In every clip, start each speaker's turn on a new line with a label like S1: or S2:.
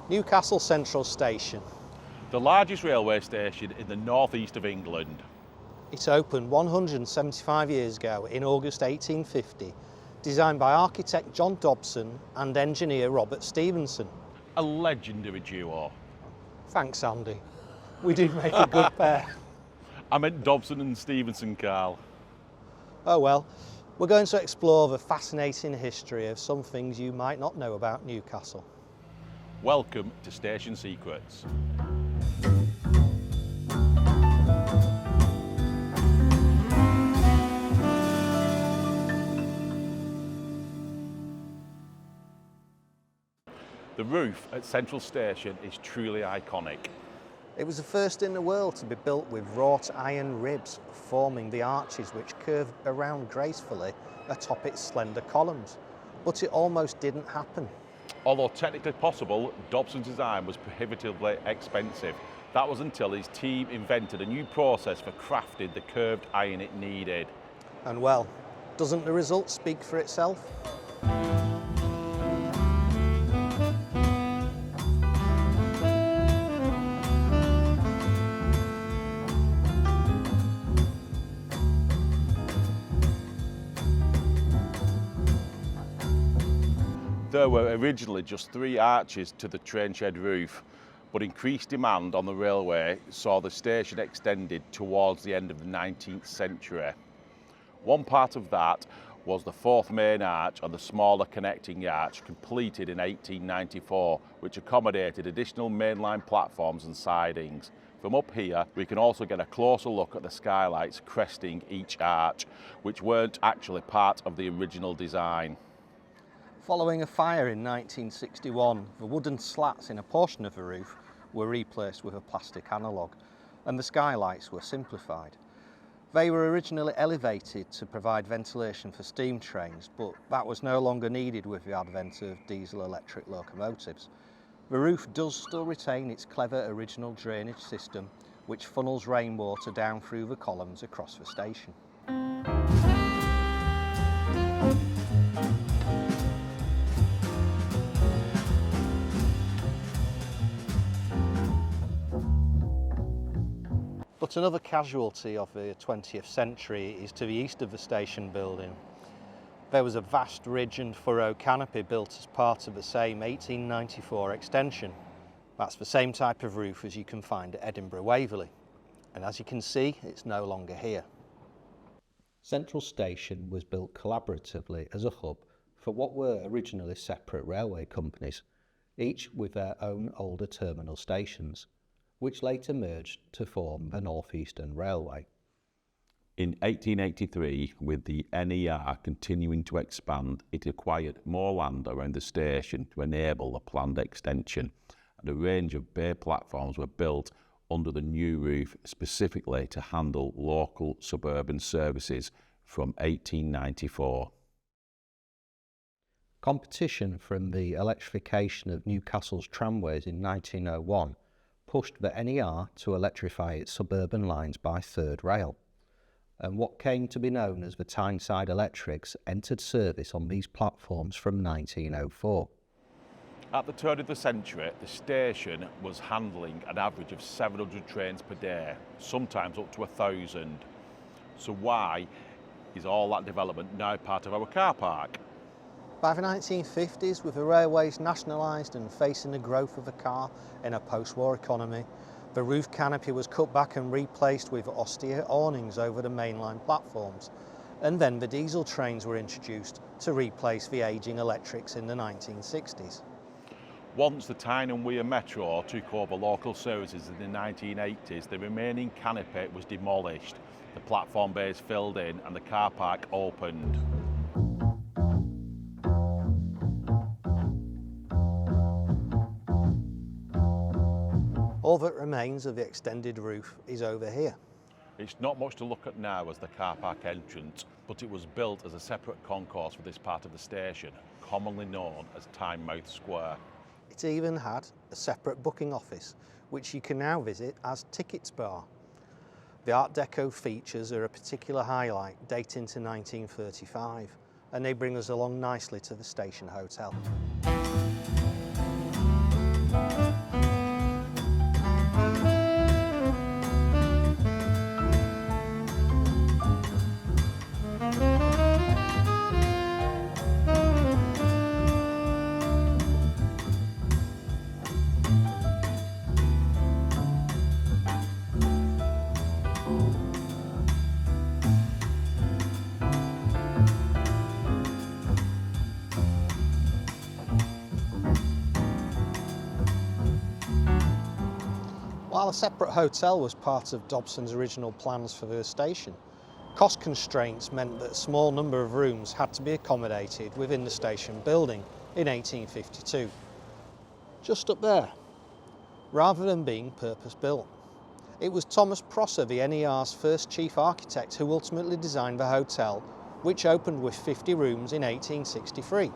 S1: Newcastle Central Station.
S2: The largest railway station in the northeast of England.
S1: It opened 175 years ago in August 1850, designed by architect John Dobson and engineer Robert Stephenson.
S2: A legendary duo.
S1: Thanks, Andy. We did make a good pair.
S2: I meant Dobson and Stephenson, Carl.
S1: Oh well, we're going to explore the fascinating history of some things you might not know about Newcastle.
S2: Welcome to Station Secrets. The roof at Central Station is truly iconic.
S1: It was the first in the world to be built with wrought iron ribs forming the arches which curved around gracefully atop its slender columns. But it almost didn't happen.
S2: Although technically possible, Dobson's design was prohibitively expensive. That was until his team invented a new process for crafting the curved iron it needed.
S1: And well, doesn't the result speak for itself?
S2: There were originally just 3 arches to the train shed roof, but increased demand on the railway saw the station extended towards the end of the 19th century. One part of that was the 4th main arch and the smaller connecting arch, completed in 1894, which accommodated additional mainline platforms and sidings. From up here, we can also get a closer look at the skylights cresting each arch, which weren't actually part of the original design.
S1: Following a fire in 1961, the wooden slats in a portion of the roof were replaced with a plastic analogue, and the skylights were simplified. They were originally elevated to provide ventilation for steam trains, but that was no longer needed with the advent of diesel-electric locomotives. The roof does still retain its clever original drainage system, which funnels rainwater down through the columns across the station. But another casualty of the 20th century is to the east of the station building. There was a vast ridge and furrow canopy built as part of the same 1894 extension. That's the same type of roof as you can find at Edinburgh Waverley. And as you can see, it's no longer here. Central Station was built collaboratively as a hub for what were originally separate railway companies, each with their own older terminal stations, which later merged to form the North Eastern Railway.
S2: In 1883, with the NER continuing to expand, it acquired more land around the station to enable the planned extension, and a range of bay platforms were built under the new roof specifically to handle local suburban services from 1894.
S1: Competition from the electrification of Newcastle's tramways in 1901 pushed the NER to electrify its suburban lines by third rail, and what came to be known as the Tyneside Electrics entered service on these platforms from 1904.
S2: At the turn of the century, the station was handling an average of 700 trains per day, sometimes up to 1,000. So why is all that development now part of our car park?
S1: By the 1950s, with the railways nationalised and facing the growth of the car in a post-war economy, the roof canopy was cut back and replaced with austere awnings over the mainline platforms, and then the diesel trains were introduced to replace the ageing electrics in the 1960s.
S2: Once the Tyne and Weir Metro took over local services in the 1980s, the remaining canopy was demolished, the platform bays filled in and the car park opened.
S1: All that remains of the extended roof is over here.
S2: It's not much to look at now as the car park entrance, but it was built as a separate concourse for this part of the station, commonly known as Tynemouth Square.
S1: It even had a separate booking office, which you can now visit as Tickets Bar. The Art Deco features are a particular highlight dating to 1935, and they bring us along nicely to the station hotel. While a separate hotel was part of Dobson's original plans for the station, cost constraints meant that a small number of rooms had to be accommodated within the station building in 1852. Just up there, rather than being purpose-built. It was Thomas Prosser, the NER's first chief architect, who ultimately designed the hotel, which opened with 50 rooms in 1863.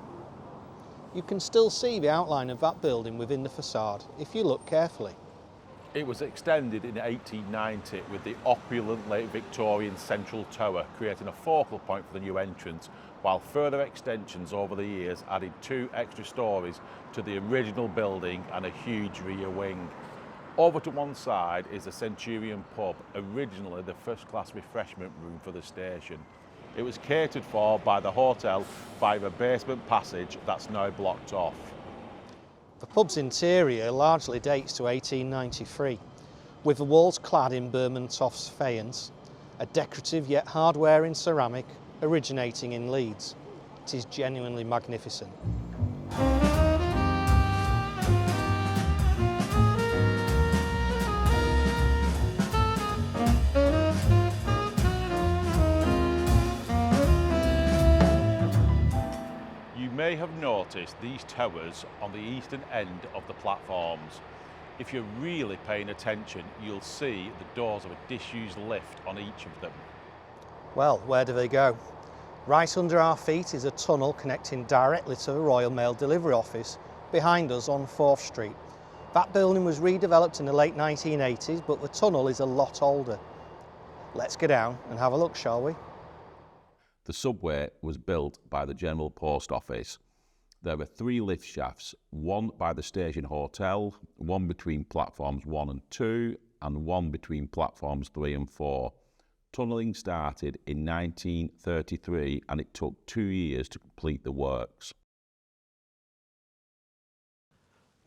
S1: You can still see the outline of that building within the facade if you look carefully.
S2: It was extended in 1890 with the opulent late Victorian central tower creating a focal point for the new entrance, while further extensions over the years added 2 extra stories to the original building and a huge rear wing. Over to one side is the Centurion pub, originally the first-class refreshment room for the station. It was catered for by the hotel via a basement passage that's now blocked off.
S1: The pub's interior largely dates to 1893, with the walls clad in Bermontoff's faience, a decorative yet hard-wearing ceramic originating in Leeds. It is genuinely magnificent.
S2: You may have noticed these towers on the eastern end of the platforms. If you're really paying attention, you'll see the doors of a disused lift on each of them.
S1: Well, where do they go? Right under our feet is a tunnel connecting directly to the Royal Mail Delivery Office behind us on 4th Street. That building was redeveloped in the late 1980s, but the tunnel is a lot older. Let's go down and have a look, shall we?
S2: The subway was built by the General Post Office. There were 3 lift shafts, one by the station hotel, one between platforms 1 and 2, and one between platforms 3 and 4. Tunnelling started in 1933 and it took 2 years to complete the works.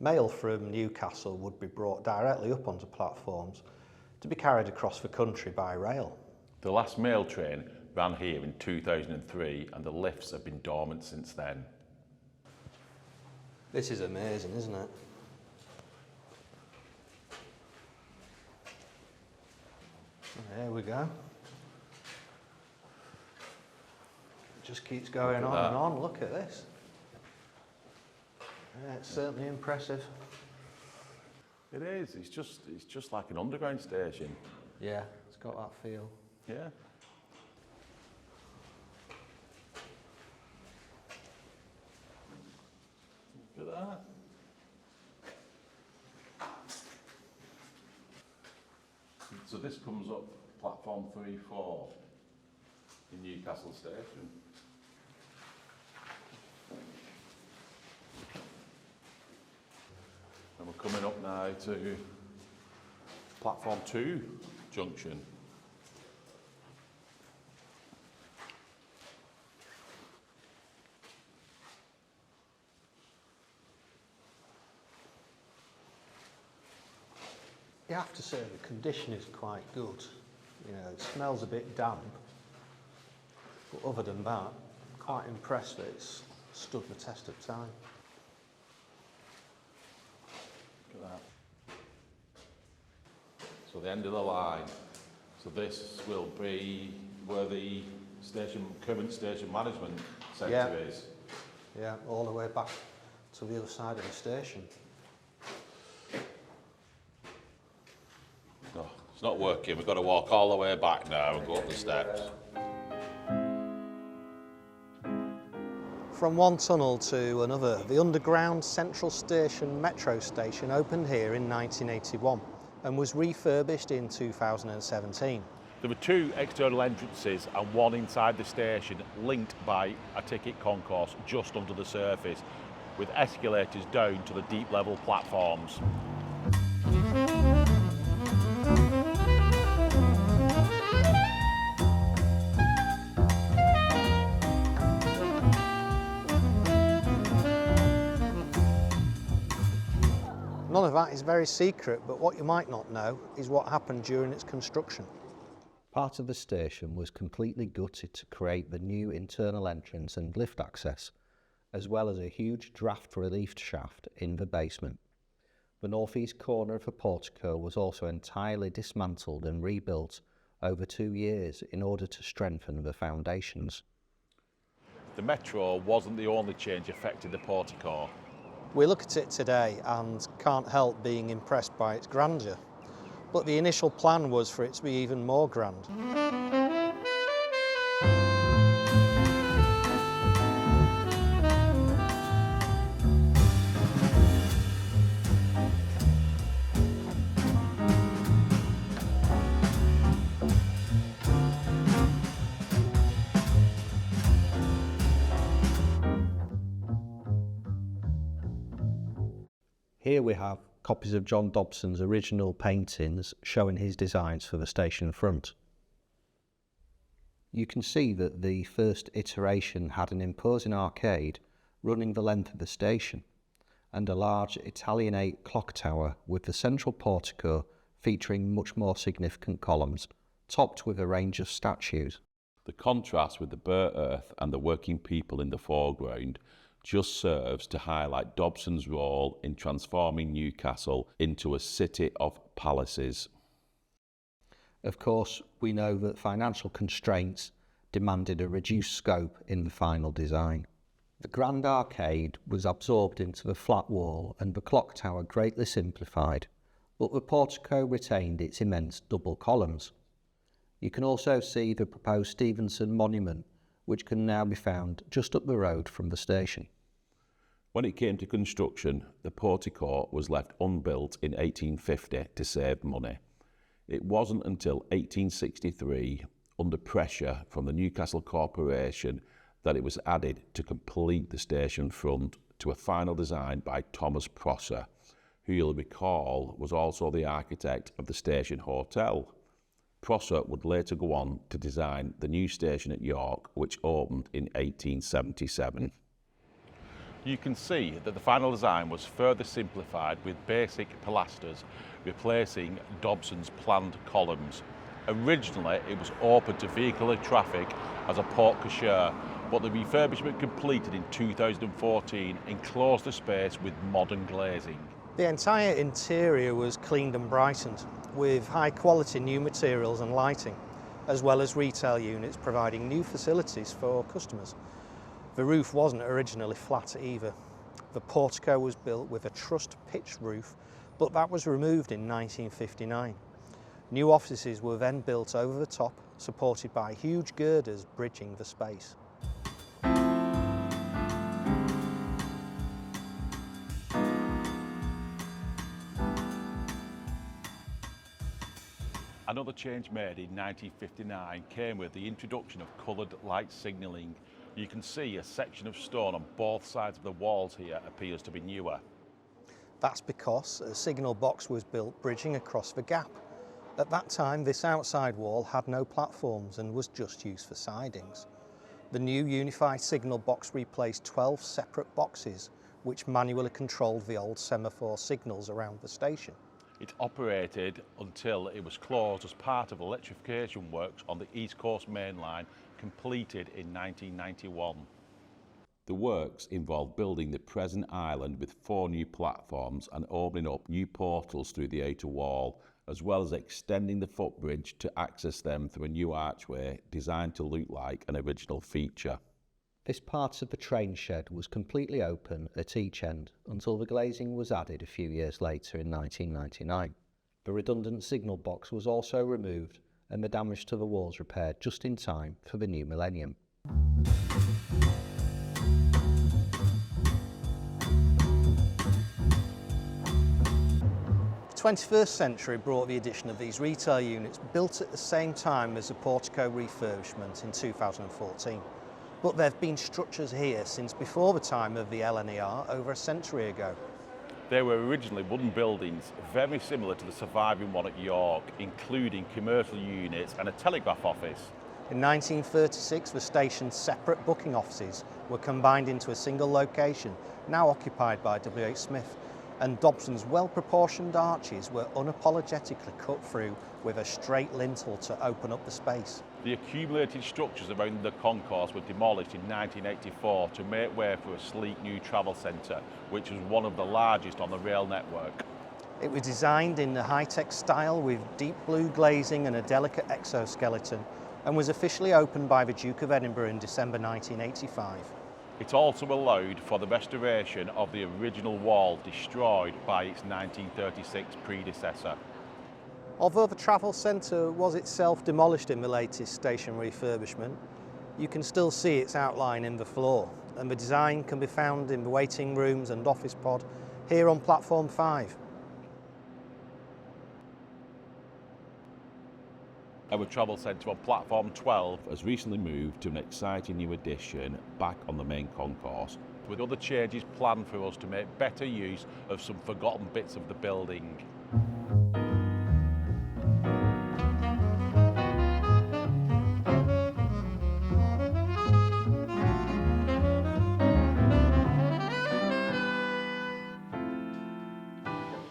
S1: Mail from Newcastle would be brought directly up onto platforms to be carried across the country by rail.
S2: The last mail train ran here in 2003 and the lifts have been dormant since then.
S1: This is amazing, isn't it? There we go. It just keeps going on and on. Look at this. Yeah, it's certainly impressive.
S2: It is. It's just like an underground station.
S1: Yeah, it's got that feel.
S2: Yeah. Look at that. So this comes up platform 3-4 in Newcastle Station. And we're coming up now to platform 2 junction.
S1: You have to say the condition is quite good. You know, it smells a bit damp, but other than that, I'm quite impressed that it's stood the test of time.
S2: Look at that. So the end of the line. So this will be where the current station management centre is.
S1: Yeah, all the way back to the other side of the station.
S2: No, it's not working. We've got to walk all the way back now and go up the steps.
S1: From one tunnel to another, the underground Central Station metro station opened here in 1981 and was refurbished in 2017.
S2: There were 2 external entrances and one inside the station, linked by a ticket concourse just under the surface, with escalators down to the deep level platforms.
S1: None of that is very secret, but what you might not know is what happened during its construction. Part of the station was completely gutted to create the new internal entrance and lift access, as well as a huge draft relief shaft in the basement. The northeast corner of the portico was also entirely dismantled and rebuilt over 2 years in order to strengthen the foundations.
S2: The metro wasn't the only change affecting the portico.
S1: We look at it today and can't help being impressed by its grandeur, but the initial plan was for it to be even more grand. Here we have copies of John Dobson's original paintings showing his designs for the station front. You can see that the first iteration had an imposing arcade running the length of the station and a large Italianate clock tower with the central portico featuring much more significant columns, topped with a range of statues.
S2: The contrast with the bare earth and the working people in the foreground just serves to highlight Dobson's role in transforming Newcastle into a city of palaces.
S1: Of course, we know that financial constraints demanded a reduced scope in the final design. The grand arcade was absorbed into the flat wall and the clock tower greatly simplified, but the portico retained its immense double columns. You can also see the proposed Stephenson monument, which can now be found just up the road from the station.
S2: When it came to construction, the portico was left unbuilt in 1850 to save money. It wasn't until 1863, under pressure from the Newcastle Corporation, that it was added to complete the station front to a final design by Thomas Prosser, who you'll recall was also the architect of the station hotel. Prosser would later go on to design the new station at York, which opened in 1877. You can see that the final design was further simplified with basic pilasters, replacing Dobson's planned columns. Originally, it was open to vehicular traffic as a porte cochere, but the refurbishment completed in 2014 enclosed the space with modern glazing. The entire interior was cleaned and brightened, with high-quality new materials and lighting, as well as retail units providing new facilities for customers. The roof wasn't originally flat either. The portico was built with a trussed pitch roof, but that was removed in 1959. New offices were then built over the top, supported by huge girders bridging the space. Another change made in 1959 came with the introduction of coloured light signalling. You can see a section of stone on both sides of the walls here appears to be newer. That's because a signal box was built bridging across the gap. At that time, this outside wall had no platforms and was just used for sidings. The new unified signal box replaced 12 separate boxes, which manually controlled the old semaphore signals around the station. It operated until it was closed as part of electrification works on the East Coast Main Line, completed in 1991. The works involved building the present island with 4 new platforms and opening up new portals through the outer wall, as well as extending the footbridge to access them through a new archway designed to look like an original feature. This part of the train shed was completely open at each end until the glazing was added a few years later in 1999. The redundant signal box was also removed and the damage to the walls repaired just in time for the new millennium. The 21st century brought the addition of these retail units built at the same time as the portico refurbishment in 2014. But there have been structures here since before the time of the LNER over a century ago. They were originally wooden buildings very similar to the surviving one at York, including commercial units and a telegraph office. In 1936, the station's separate booking offices were combined into a single location, now occupied by W.H. Smith, and Dobson's well-proportioned arches were unapologetically cut through with a straight lintel to open up the space. The accumulated structures around the concourse were demolished in 1984 to make way for a sleek new travel centre, which was one of the largest on the rail network.
S1: It was designed in the high-tech style with deep blue glazing and a delicate exoskeleton, and was officially opened by the Duke of Edinburgh in December 1985.
S2: It also allowed for the restoration of the original wall destroyed by its 1936 predecessor.
S1: Although the travel centre was itself demolished in the latest station refurbishment, you can still see its outline in the floor, and the design can be found in the waiting rooms and office pod here on platform 5.
S2: Our travel centre on platform 12 has recently moved to an exciting new addition back on the main concourse, with other changes planned for us to make better use of some forgotten bits of the building.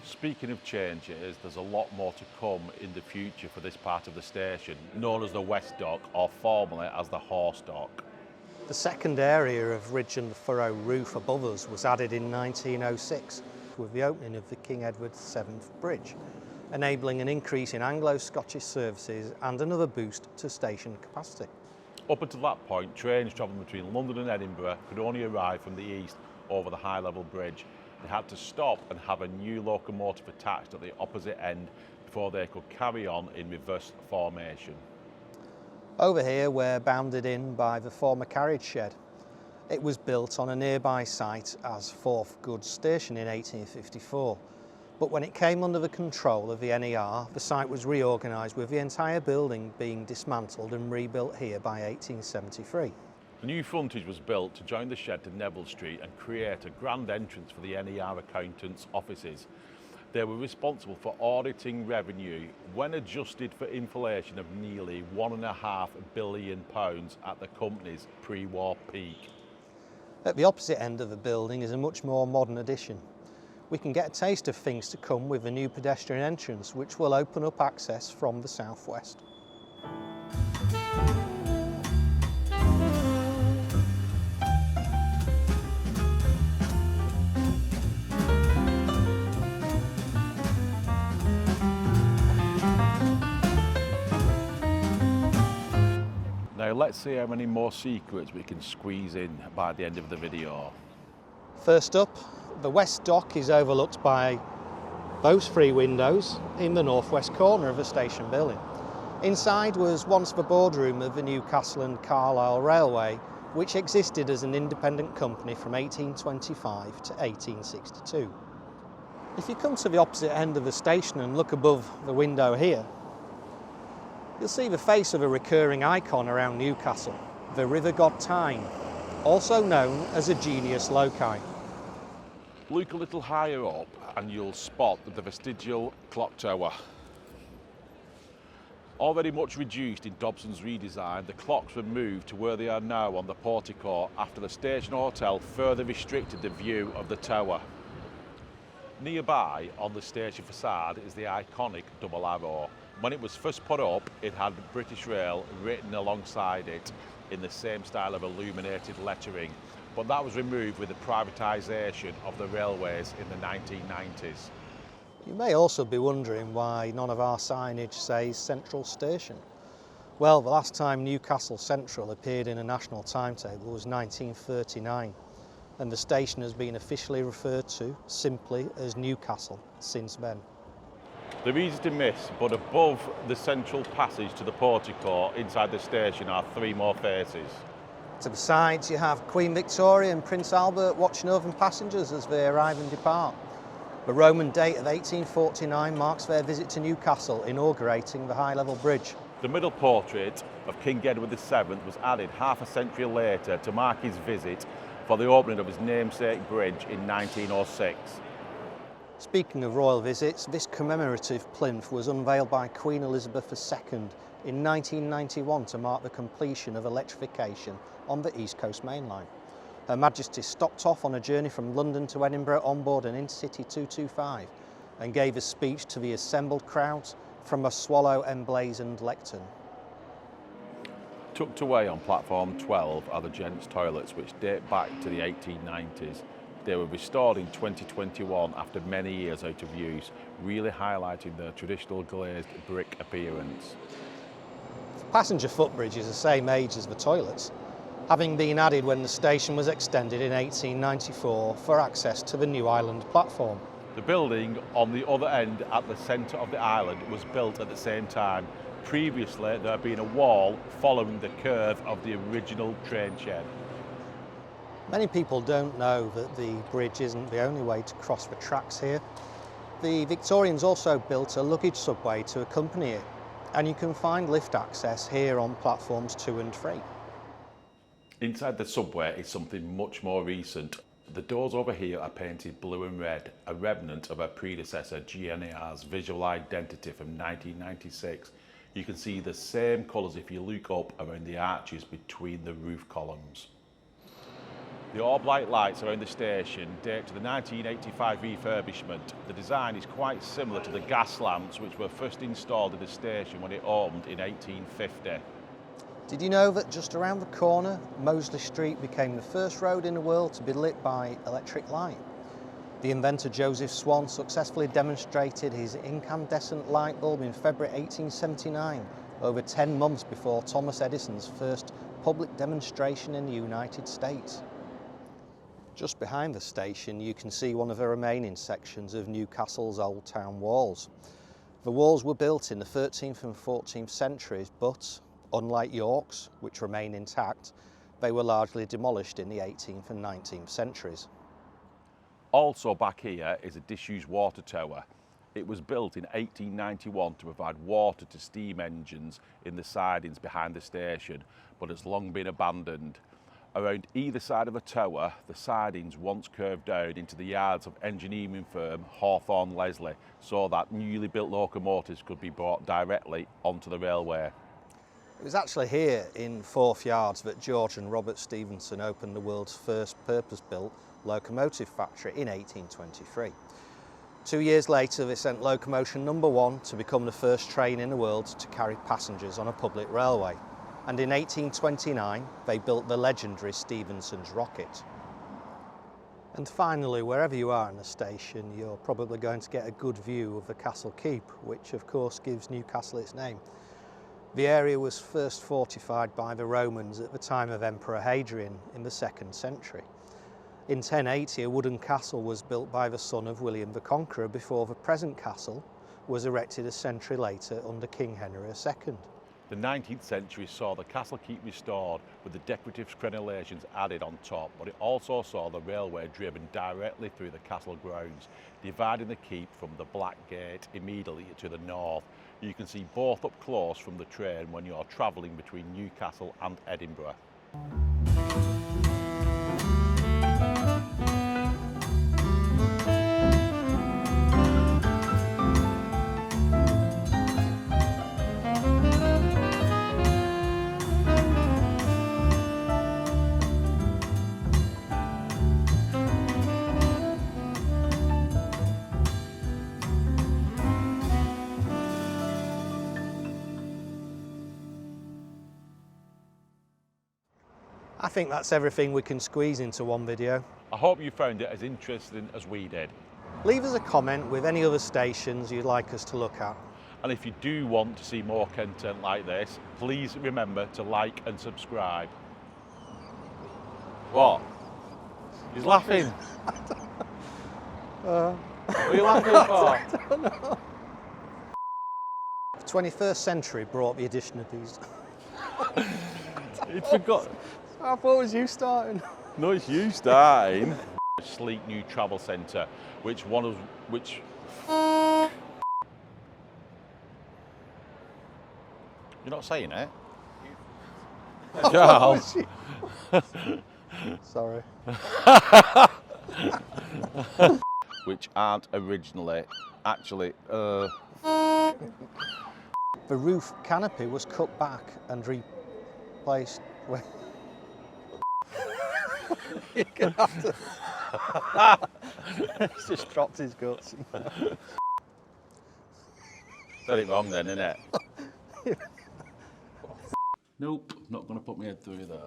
S2: Speaking of changes, there's a lot more to come in the future for this part of the station, known as the West Dock, or formerly as the Horse Dock.
S1: The second area of ridge and furrow roof above us was added in 1906 with the opening of the King Edward VII Bridge, enabling an increase in Anglo-Scottish services and another boost to station capacity.
S2: Up until that point, trains travelling between London and Edinburgh could only arrive from the east over the high-level bridge. They had to stop and have a new locomotive attached at the opposite end before they could carry on in reverse formation.
S1: Over here we're bounded in by the former carriage shed. It was built on a nearby site as Forth Goods Station in 1854, but when it came under the control of the NER, the site was reorganised, with the entire building being dismantled and rebuilt here by 1873.
S2: A new frontage was built to join the shed to Neville Street and create a grand entrance for the NER accountants' offices. They were responsible for auditing revenue when adjusted for inflation of nearly £1.5 billion at the company's pre-war peak.
S1: At the opposite end of the building is a much more modern addition. We can get a taste of things to come with a new pedestrian entrance which will open up access from the southwest.
S2: Now let's see how many more secrets we can squeeze in by the end of the video.
S1: First up, the West Dock is overlooked by those 3 windows in the northwest corner of the station building. Inside was once the boardroom of the Newcastle and Carlisle Railway, which existed as an independent company from 1825 to 1862. If you come to the opposite end of the station and look above the window here, you'll see the face of a recurring icon around Newcastle, the river god Tyne, also known as a genius loci.
S2: Look a little higher up and you'll spot the vestigial clock tower. Already much reduced in Dobson's redesign, the clocks were moved to where they are now on the Portico after the station hotel further restricted the view of the tower. Nearby on the station facade is the iconic double arrow. When it was first put up, it had British Rail written alongside it in the same style of illuminated lettering, but that was removed with the privatisation of the railways in the 1990s.
S1: You may also be wondering why none of our signage says Central Station. Well, the last time Newcastle Central appeared in a national timetable was 1939, and the station has been officially referred to simply as Newcastle since then.
S2: They're easy to miss, but above the central passage to the Portico inside the station are 3 more faces.
S1: To the sides you have Queen Victoria and Prince Albert watching over passengers as they arrive and depart. The Roman date of 1849 marks their visit to Newcastle, inaugurating the high-level bridge.
S2: The middle portrait of King Edward VII was added half a century later to mark his visit for the opening of his namesake bridge in 1906.
S1: Speaking of royal visits, this commemorative plinth was unveiled by Queen Elizabeth II in 1991 to mark the completion of electrification on the East Coast Main Line. Her Majesty stopped off on a journey from London to Edinburgh on board an Intercity 225 and gave a speech to the assembled crowds from a swallow emblazoned lectern.
S2: Tucked away on platform 12 are the gents' toilets, which date back to the 1890s. They were restored in 2021 after many years out of use, really highlighting their traditional glazed brick appearance.
S1: The passenger footbridge is the same age as the toilets, having been added when the station was extended in 1894 for access to the New Island platform.
S2: The building on the other end at the centre of the island was built at the same time. Previously, there had been a wall following the curve of the original train shed.
S1: Many people don't know that the bridge isn't the only way to cross the tracks here. The Victorians also built a luggage subway to accompany it, and you can find lift access here on platforms 2 and 3.
S2: Inside the subway is something much more recent. The doors over here are painted blue and red, a remnant of her predecessor GNAR's visual identity from 1996. You can see the same colours if you look up around the arches between the roof columns. The orb-like lights around the station date to the 1985 refurbishment. The design is quite similar to the gas lamps which were first installed in the station when it opened in 1850.
S1: Did you know that just around the corner, Moseley Street became the first road in the world to be lit by electric light? The inventor Joseph Swan successfully demonstrated his incandescent light bulb in February 1879, over 10 months before Thomas Edison's first public demonstration in the United States. Just behind the station you can see one of the remaining sections of Newcastle's old town walls. The walls were built in the 13th and 14th centuries, but unlike York's, which remain intact, they were largely demolished in the 18th and 19th centuries.
S2: Also back here is a disused water tower. It was built in 1891 to provide water to steam engines in the sidings behind the station, but has long been abandoned. Around either side of the tower, the sidings once curved down into the yards of engineering firm Hawthorne Leslie, so that newly built locomotives could be brought directly onto the railway.
S1: It was actually here in Forth Yards that George and Robert Stephenson opened the world's first purpose-built locomotive factory in 1823. 2 years later they sent locomotion number 1 to become the first train in the world to carry passengers on a public railway. And in 1829 they built the legendary Stephenson's rocket. And finally, wherever you are in the station, you're probably going to get a good view of the Castle Keep, which of course gives Newcastle its name. The area was first fortified by the Romans at the time of Emperor Hadrian in the 2nd century. In 1080 a wooden castle was built by the son of William the Conqueror before the present castle was erected a century later under King Henry II.
S2: The 19th century saw the Castle Keep restored with the decorative crenellations added on top, but it also saw the railway driven directly through the castle grounds, dividing the keep from the Black Gate immediately to the north. You can see both up close from the train when you're travelling between Newcastle and Edinburgh.
S1: I think that's everything we can squeeze into one video.
S2: I hope you found it as interesting as we did.
S1: Leave us a comment with any other stations you'd like us to look at.
S2: And if you do want to see more content like this, please remember to like and subscribe. What? He's laughing. What are you laughing for?
S1: I don't know. The 21st century brought the addition of these.
S2: He'd forgot.
S1: I thought it was you starting.
S2: No, it's you starting. A sleek new travel centre, which You're not saying it? Charles.
S1: Sorry.
S2: Which aren't originally, actually,
S1: The roof canopy was cut back and replaced with... You're gonna have to... He's just dropped his guts.
S2: Said it wrong then, innit? Nope, not going to put my head through there.